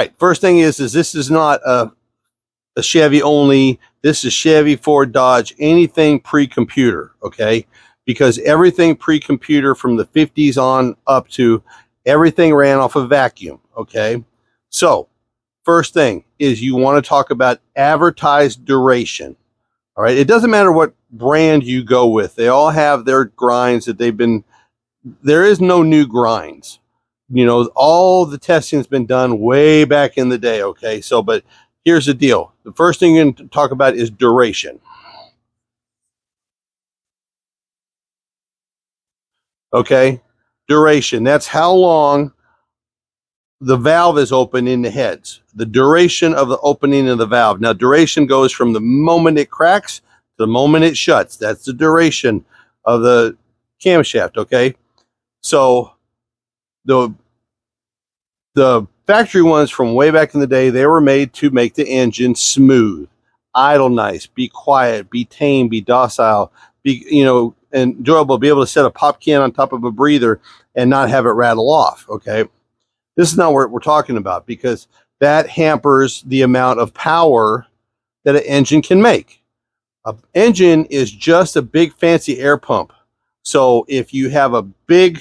Right, first thing is this is not a Chevy only. This is Chevy, Ford, Dodge, anything pre-computer, okay? Because everything pre-computer from the 50s on up to everything ran off a vacuum, okay? So, first thing is you want to talk about advertised duration, all right? It doesn't matter what brand you go with. They all have their grinds that they've been, there is no new grinds. You know, all the testing's been done way back in the day, okay? So, but here's the deal. The first thing you're going to talk about is duration. Okay? Duration. That's how long the valve is open in the heads. The duration of the opening of the valve. Now, duration goes from the moment it cracks to the moment it shuts. That's the duration of the camshaft, okay? So, the factory ones from way back in the day, they were made to make the engine smooth, idle nice, be quiet, be tame, be docile, be, you know, enjoyable, be able to set a pop can on top of a breather and not have it rattle off, okay? This is not what we're talking about, because that hampers the amount of power that an engine can make. An engine is just a big fancy air pump. So if you have a big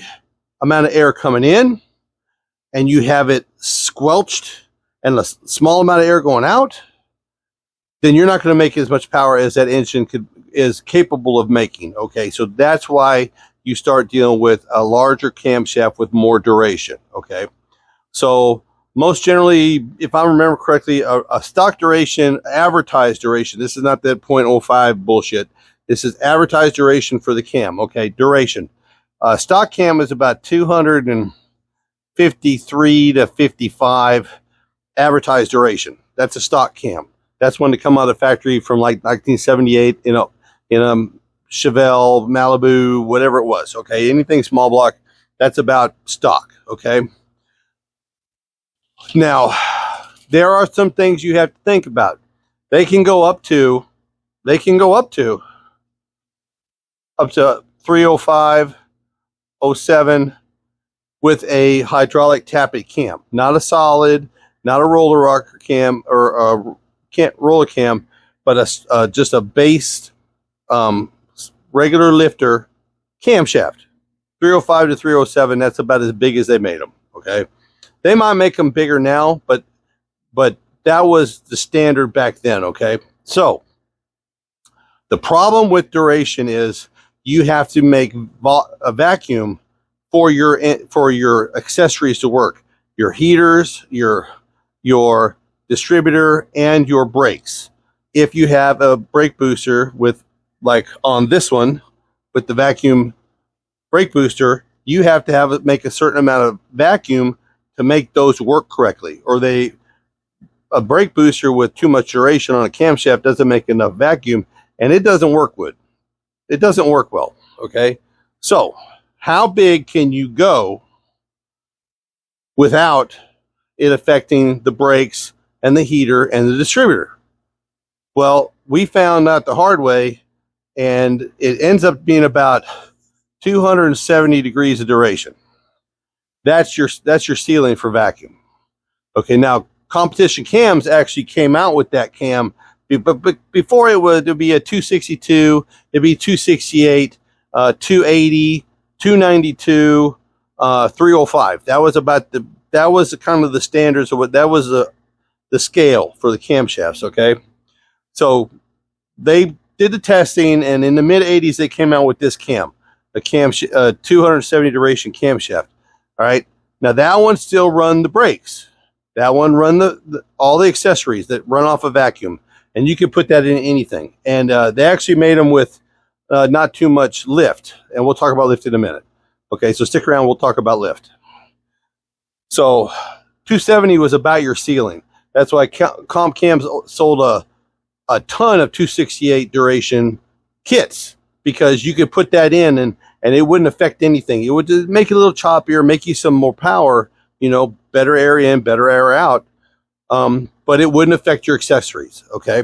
amount of air coming in and you have it squelched and a small amount of air going out, then you're not going to make as much power as that engine is capable of making. Okay, so that's why you start dealing with a larger camshaft with more duration. Okay, so most generally, if I remember correctly, a stock duration, advertised duration, this is not that 0.05 bullshit. This is advertised duration for the cam. Okay, duration. Stock cam is about 253 to 55 advertised duration. That's a stock cam. That's one to come out of the factory from like 1978 in a Chevelle, Malibu, whatever it was. Okay, anything small block, that's about stock. Okay. Now, there are some things you have to think about. They can go up to 305, 07 with a hydraulic tappet cam, not a solid, not a roller rocker cam or roller cam, but just a base regular lifter camshaft. 305 to 307, that's about as big as they made them. Okay, they might make them bigger now, but that was the standard back then. Okay, so the problem with duration is you have to make a vacuum for your accessories to work, your heaters, your distributor, and your brakes. If you have a brake booster with, like on this one, with the vacuum brake booster, you have to have it make a certain amount of vacuum to make those work correctly. Or a brake booster with too much duration on a camshaft doesn't make enough vacuum, and it doesn't work good. It doesn't work well. Okay, so how big can you go without it affecting the brakes and the heater and the distributor? Well, we found out the hard way, and it ends up being about 270 degrees of duration. That's your ceiling for vacuum. Okay, now competition cams actually came out with that cam, but before it'd be a 262, it'd be 268, 280, 292, 305. That was kind of the standards of what that was the scale for the camshafts. Okay, so they did the testing, and in the mid 80s they came out with this cam, a 270 duration camshaft. All right, now that one still run the brakes. That one run all the accessories that run off a vacuum, and you can put that in anything. And they actually made them with not too much lift, and we'll talk about lift in a minute. Okay, so stick around, we'll talk about lift. So 270 was about your ceiling. That's why comp cams sold a ton of 268 duration kits, because you could put that in and it wouldn't affect anything. It would just make it a little choppier, make you some more power, better air in, better air out, but it wouldn't affect your accessories. Okay,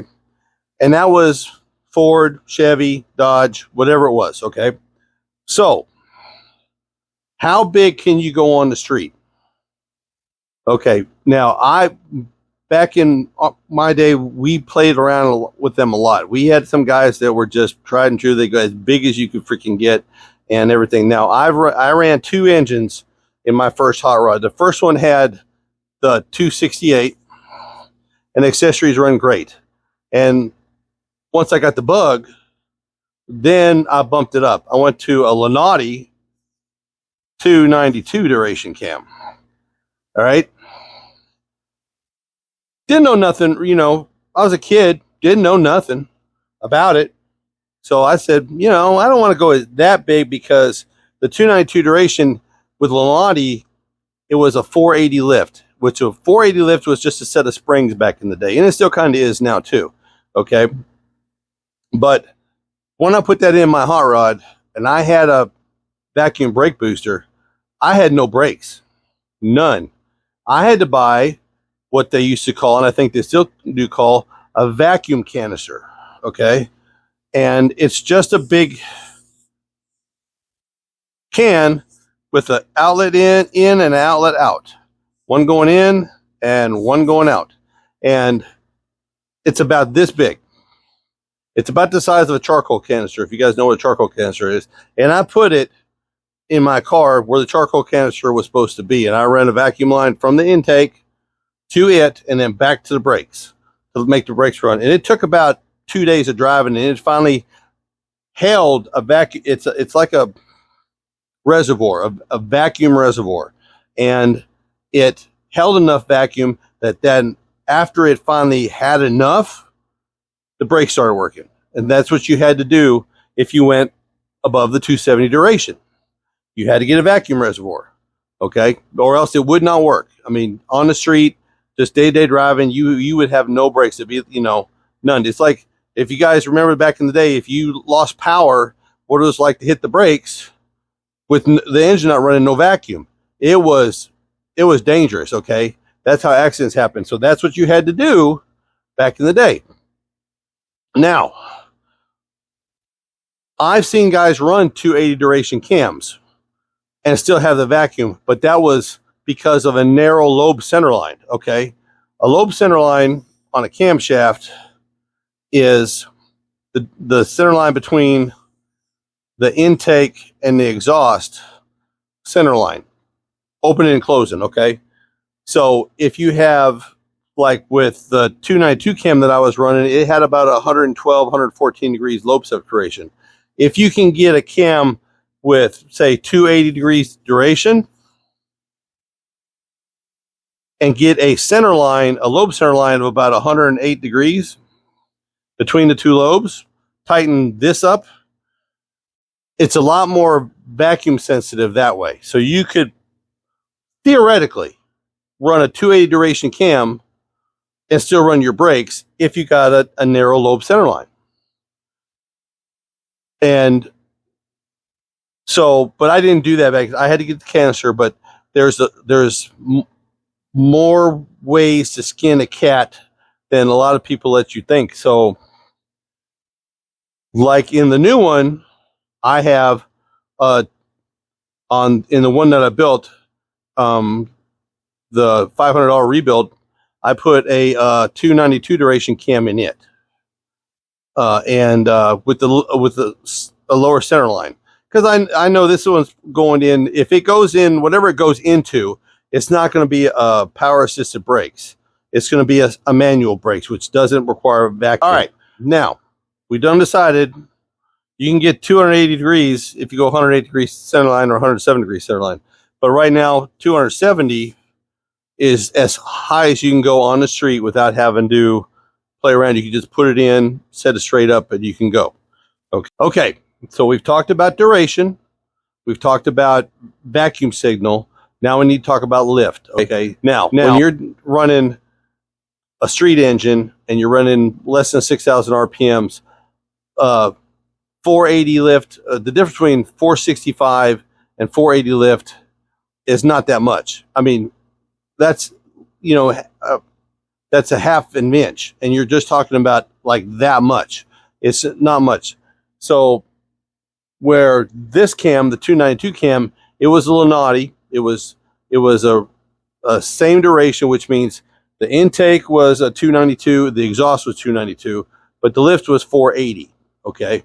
and that was Ford, Chevy, Dodge, whatever it was. Okay, so how big can you go on the street? Okay, now back in my day, we played around with them a lot. We had some guys that were just tried and true. They go as big as you could freaking get and everything. Now, I ran 2 engines in my first hot rod. The first one had the 268, and the accessories run great. And once I got the bug, then I bumped it up. I went to a Lenati 292 duration cam. All right. Didn't know nothing, you know, I was a kid, didn't know nothing about it. So I said, you know, I don't want to go that big because the 292 duration with Lenati, it was a 480 lift, which a 480 lift was just a set of springs back in the day. And it still kind of is now too. Okay. But when I put that in my hot rod and I had a vacuum brake booster, I had no brakes, none. I had to buy what they used to call, and I think they still do call, a vacuum canister, okay? And it's just a big can with an outlet in and an outlet out. One going in and one going out. And it's about this big. It's about the size of a charcoal canister, if you guys know what a charcoal canister is. And I put it in my car where the charcoal canister was supposed to be. And I ran a vacuum line from the intake to it and then back to the brakes to make the brakes run. And it took about 2 days of driving, and it finally held a vacuum. It's like a reservoir, a vacuum reservoir. And it held enough vacuum that then after it finally had enough, the brakes started working. And that's what you had to do if you went above the 270 duration. You had to get a vacuum reservoir, okay? Or else it would not work. I mean, on the street, just day-to-day driving, you would have no brakes. It'd be, you know, none. It's like, if you guys remember back in the day, if you lost power, what it was like to hit the brakes with the engine not running, no vacuum. It was dangerous, okay? That's how accidents happen. So that's what you had to do back in the day. Now, I've seen guys run 280 duration cams and still have the vacuum, but that was because of a narrow lobe center line, okay? A lobe center line on a camshaft is the center line between the intake and the exhaust center line, opening and closing, okay? So if you have, like with the 292 cam that I was running, it had about 112, 114 degrees lobe separation. If you can get a cam with, say, 280 degrees duration and get a center line, a lobe center line of about 108 degrees between the two lobes, tighten this up, it's a lot more vacuum sensitive that way. So you could theoretically run a 280 duration cam and still run your brakes if you got a narrow lobe center line. And so, but I didn't do that back. I had to get the canister, but there's more ways to skin a cat than a lot of people let you think. So, like in the new one, I have in the one that I built, the $500 rebuild, I put a 292 duration cam in it, and with a lower center line, because I know this one's going in. If it goes in, whatever it goes into, it's not going to be a power assisted brakes. It's going to be a manual brakes, which doesn't require vacuum. All right, now we done decided you can get 280 degrees if you go 180 degrees center line or 107 degrees center line. But right now, 270 is as high as you can go on the street without having to play around. You can just put it in, set it straight up, and you can go. Okay. So we've talked about duration. We've talked about vacuum signal. Now we need to talk about lift. Okay. Now when you're running a street engine and you're running less than 6,000 RPMs, 480 lift, the difference between 465 and 480 lift is not that much. I mean, that's, you know, that's a half an inch, and you're just talking about like that much. It's not much. So where this cam, the 292 cam, it was a little naughty. It was a same duration, which means the intake was a 292, the exhaust was 292, but the lift was 480. Okay,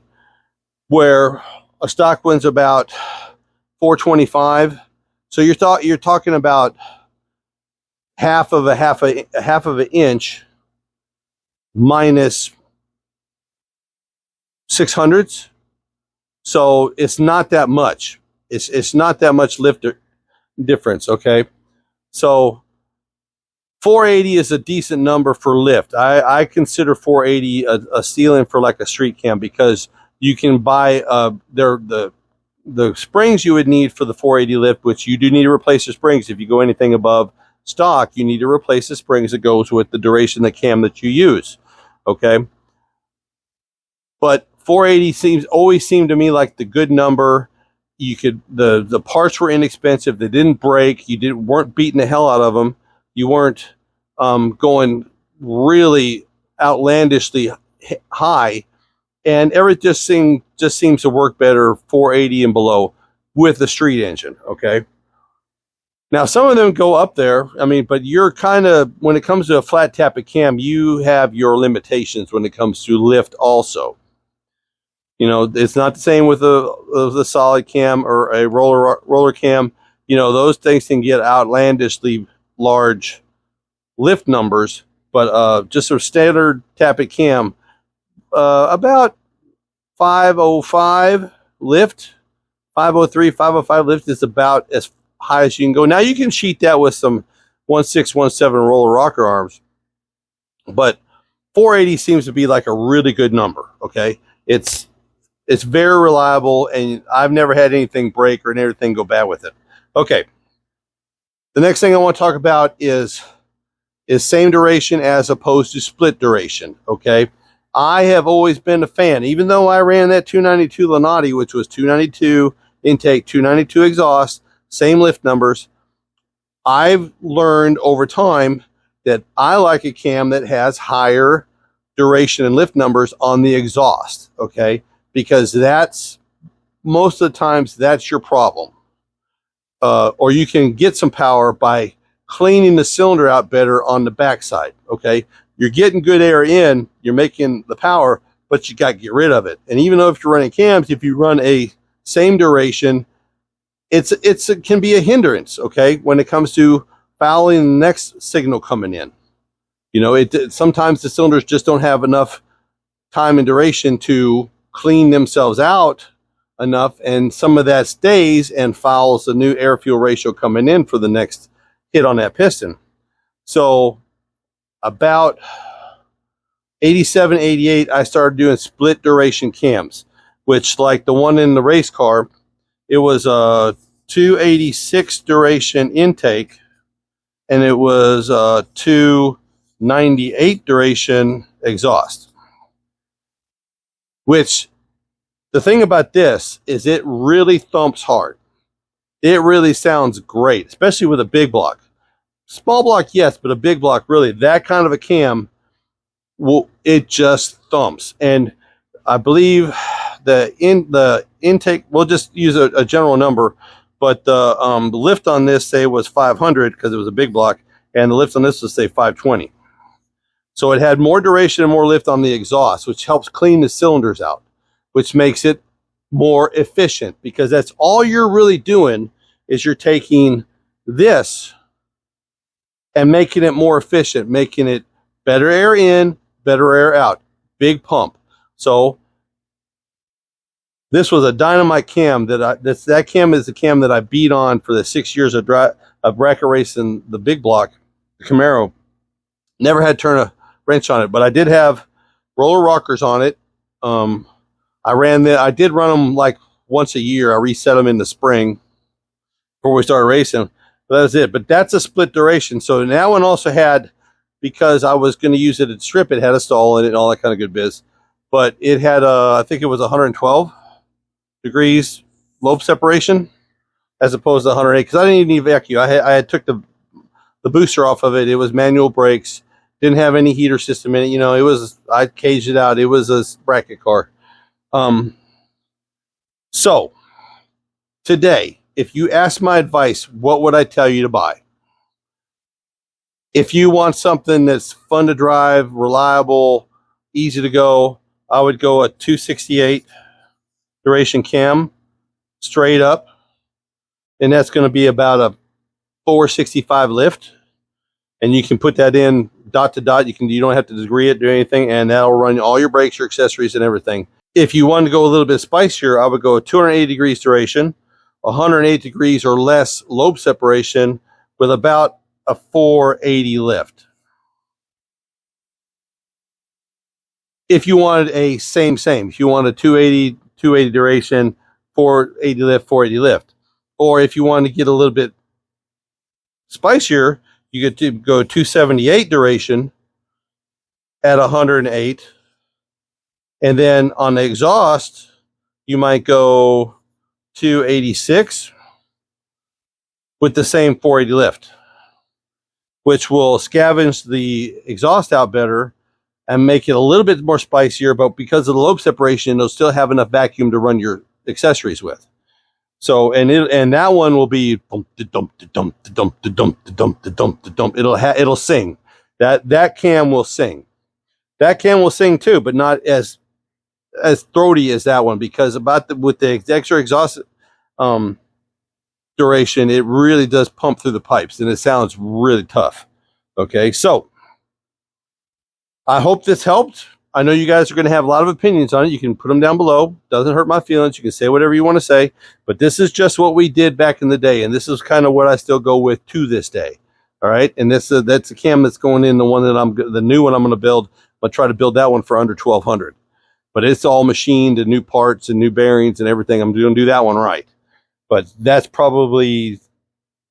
where a stock one's about 425. So you're talking about half of an inch minus 600ths. So it's not that much. It's not that much lift difference. Okay, so 480 is a decent number for lift. I consider 480 a ceiling for like a street cam, because you can buy the springs you would need for the 480 lift, which you do need to replace the springs. If you go anything above stock, you need to replace the springs that goes with the duration of the cam that you use. Okay, but 480 always seemed to me like the good number. You could the parts were inexpensive. They didn't break. You weren't beating the hell out of them. You weren't going really outlandishly high, and everything just seems to work better 480 and below with the street engine. Okay. Now some of them go up there. I mean, but you're kind of, when it comes to a flat tappet cam, you have your limitations when it comes to lift also. You know, it's not the same with a solid cam or a roller cam. You know, those things can get outlandishly large lift numbers, but just a standard tappet cam, about 505 lift, 503, 505 lift is about as high as you can go. Now you can cheat that with some 1617 roller rocker arms, but 480 seems to be like a really good number. Okay, it's very reliable, and I've never had anything break or anything go bad with it. Okay, the next thing I want to talk about is same duration as opposed to split duration. Okay, I have always been a fan, even though I ran that 292 Lanati, which was 292 intake, 292 exhaust, same lift numbers. I've learned over time that I like a cam that has higher duration and lift numbers on the exhaust. Okay, because that's most of the times that's your problem. Or you can get some power by cleaning the cylinder out better on the backside. Okay, you're getting good air in, you're making the power, but you got to get rid of it. And even though if you're running cams, if you run a same duration, it can be a hindrance. Okay, when it comes to fouling the next signal coming in, you know, sometimes the cylinders just don't have enough time and duration to clean themselves out enough, and some of that stays and fouls the new air fuel ratio coming in for the next hit on that piston. So about 87, 88, I started doing split duration cams, which, like the one in the race car, it was a 286 duration intake, and it was a 298 duration exhaust. Which, the thing about this is it really thumps hard. It really sounds great, especially with a big block. Small block, yes, but a big block, really, that kind of a cam, it just thumps. And I believe the intake, we'll just use a general number, but the lift on this, say, was 500 because it was a big block, and the lift on this was, say, 520. So it had more duration and more lift on the exhaust, which helps clean the cylinders out, which makes it more efficient, because that's all you're really doing is you're taking this and making it more efficient, making it better air in, better air out, big pump. So this was a dynamite cam that cam is the cam that I beat on for the 6 years of bracket racing the big block, the Camaro. Never had to turn a wrench on it, but I did have roller rockers on it. I did run them like once a year. I reset them in the spring before we started racing. But that was it. But that's a split duration. So that one also had, because I was going to use it at strip, it had a stall in it and all that kind of good biz. But it had, I think it was 112 degrees lobe separation as opposed to 108, because I didn't even evacuate. I had took the booster off of it. It was manual brakes. Didn't have any heater system in it. You know, I caged it out. It was a bracket car. So today, if you ask my advice, what would I tell you to buy? If you want something that's fun to drive, reliable, easy to go, I would go a 268 duration cam straight up, and that's going to be about a 465 lift, and you can put that in dot to dot. You don't have to degree it, do anything, and that'll run all your brakes, your accessories, and everything. If you want to go a little bit spicier, I would go 280 degrees duration, 108 degrees or less lobe separation with about a 480 lift. If you wanted a same, if you wanted 280 duration, 480 lift, 480 lift. Or if you wanted to get a little bit spicier, you get to go 278 duration at 108. And then on the exhaust, you might go 286 with the same 480 lift, which will scavenge the exhaust out better and make it a little bit more spicier, but because of the lobe separation, it'll still have enough vacuum to run your accessories with. So, and that one will be it'll sing. That cam will sing. That cam will sing too, but not as throaty as that one, because with the extra exhaust duration, it really does pump through the pipes and it sounds really tough. Okay, so I hope this helped. I know you guys are going to have a lot of opinions on it. You can put them down below. Doesn't hurt my feelings. You can say whatever you want to say, but this is just what we did back in the day, and this is kind of what I still go with to this day. All right, and that's a cam that's going in, the new one I'm going to build. I'll try to build that one for under 1,200, but it's all machined and new parts and new bearings and everything. I'm going to do that one right, but that's probably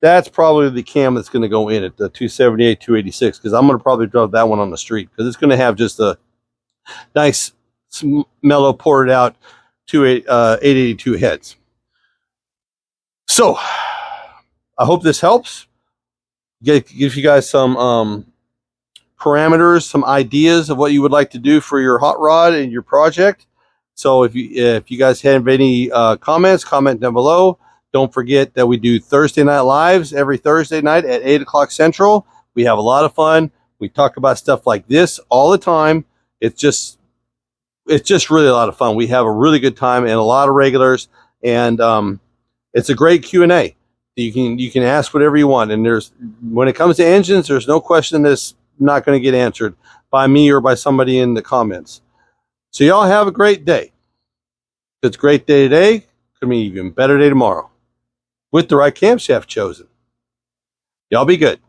the cam that's going to go in at the 278, 286, because I'm going to probably drive that one on the street because it's going to have just a nice, mellow, ported out 882 heads. So I hope this helps. Give you guys some parameters, some ideas of what you would like to do for your hot rod and your project. So if you guys have any comments, comment down below. Don't forget that we do Thursday night lives every Thursday night at 8 o'clock Central. We have a lot of fun. We talk about stuff like this all the time. It's just really a lot of fun. We have a really good time and a lot of regulars, and it's a great Q&A. You can ask whatever you want, and when it comes to engines, there's no question that's not going to get answered by me or by somebody in the comments. So y'all have a great day. If it's a great day today, could be an even better day tomorrow with the right camshaft chosen. Y'all be good.